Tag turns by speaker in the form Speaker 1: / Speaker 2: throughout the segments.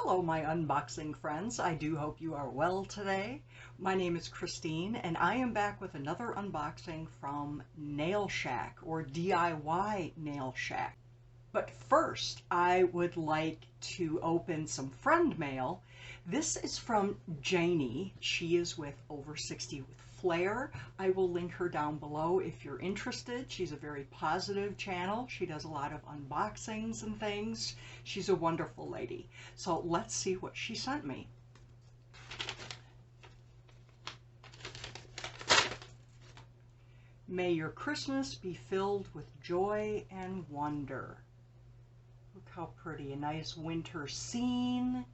Speaker 1: Hello, my unboxing friends. I do hope you are well today. My name is Christine, and I am back with another unboxing from diynailshack, or DIY nail shack. But first, I would like to open some friend mail. This is from Janie. She is with Over 60 with Flair. I will link her down below if you're interested. She's a very positive channel. She does a lot of unboxings and things. She's a wonderful lady. So let's see what she sent me. May your Christmas be filled with joy and wonder. Look how pretty, a nice winter scene.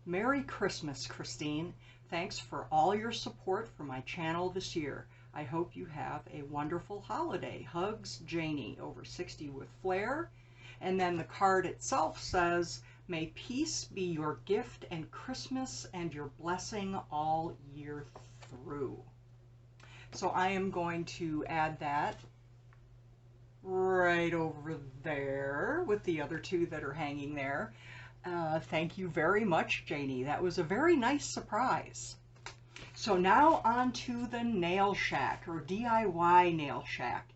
Speaker 1: Merry Christmas, Christine. Thanks for all your support for my channel this year. I hope you have a wonderful holiday. Hugs, Janie, Over 60 with Flair. And then the card itself says, may peace be your gift and Christmas and your blessing all year through. So I am going to add that right over there with the other two that are hanging there. Thank you very much, Janie. That was a very nice surprise. So now on to the nail shack, or DIY nail shack.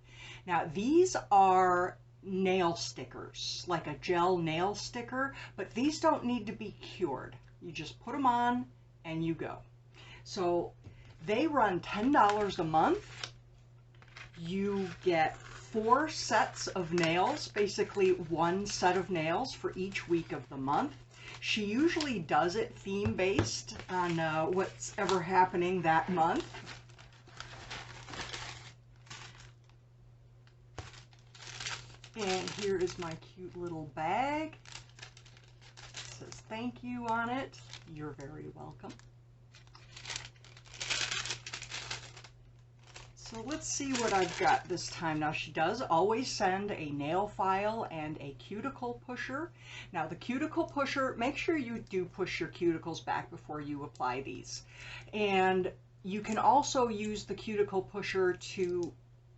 Speaker 1: Now these are nail stickers, like a gel nail sticker, but these don't need to be cured. You just put them on and you go. So they run $10 a month. You get 4 sets of nails, basically 1 set of nails for each week of the month. She usually does it theme based on what's ever happening that month. And here is my cute little bag. It says thank you on it. You're very welcome. So let's see what I've got this time. Now she does always send a nail file and a cuticle pusher. Now the cuticle pusher, make sure you do push your cuticles back before you apply these. And you can also use the cuticle pusher to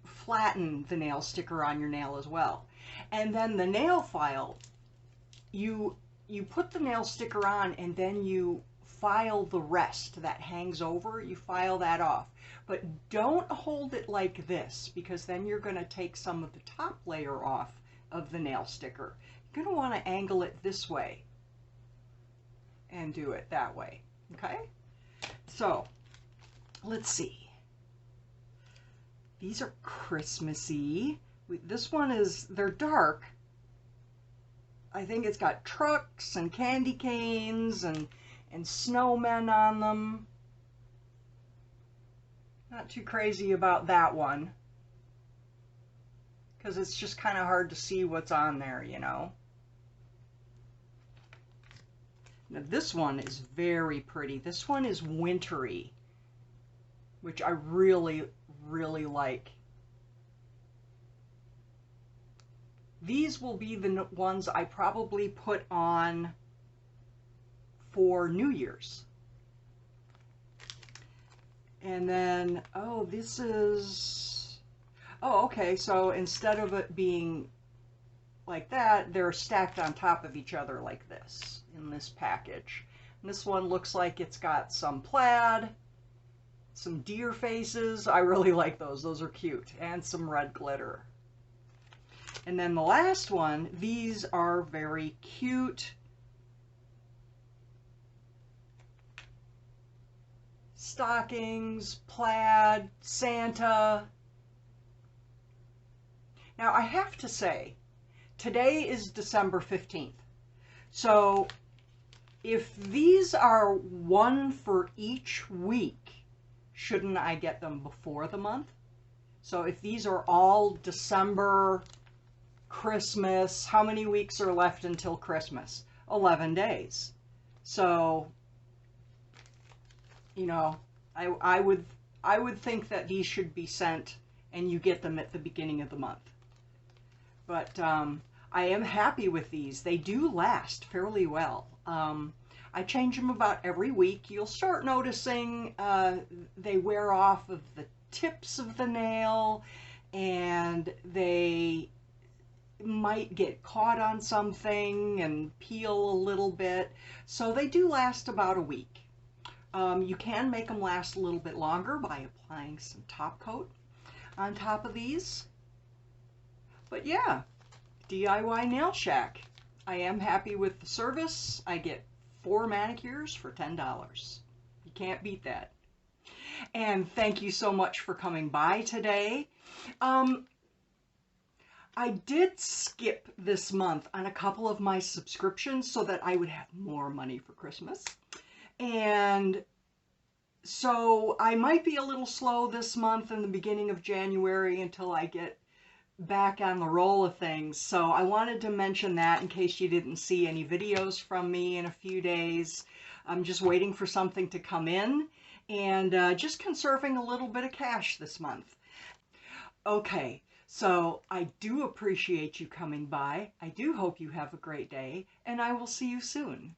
Speaker 1: flatten the nail sticker on your nail as well. And then the nail file, you put the nail sticker on and then you file the rest that hangs over, you file that off. But don't hold it like this, because then you're going to take some of the top layer off of the nail sticker. You're going to want to angle it this way and do it that way. Okay? So, let's see. These are Christmassy. This one is, they're dark. I think it's got trucks and candy canes and snowmen on them. Not too crazy about that one, because it's just kind of hard to see what's on there, you know. Now this one is very pretty. This one is wintry, which I really, really like. These will be the ones I probably put on for New Year's. And then, oh, this is, oh, okay, so instead of it being like that, they're stacked on top of each other like this in this package. And this one looks like it's got some plaid, some deer faces. I really like those. Those are cute. And some red glitter. And then the last one, these are very cute. Stockings, plaid, Santa. Now I have to say, today is December 15th. So if these are one for each week, shouldn't I get them before the month? So if these are all December, Christmas, how many weeks are left until Christmas? 11 days. So, you know, I would think that these should be sent and you get them at the beginning of the month. But I am happy with these. They do last fairly well. I change them about every week. You'll start noticing they wear off of the tips of the nail, and they might get caught on something and peel a little bit. So they do last about a week. You can make them last a little bit longer by applying some top coat on top of these. But yeah, DIY Nail Shack. I am happy with the service. I get 4 manicures for $10. You can't beat that. And thank you so much for coming by today. I did skip this month on a couple of my subscriptions so that I would have more money for Christmas. And so I might be a little slow this month in the beginning of January until I get back on the roll of things. So I wanted to mention that in case you didn't see any videos from me in a few days. I'm just waiting for something to come in and just conserving a little bit of cash this month. Okay, so I do appreciate you coming by. I do hope you have a great day, and I will see you soon.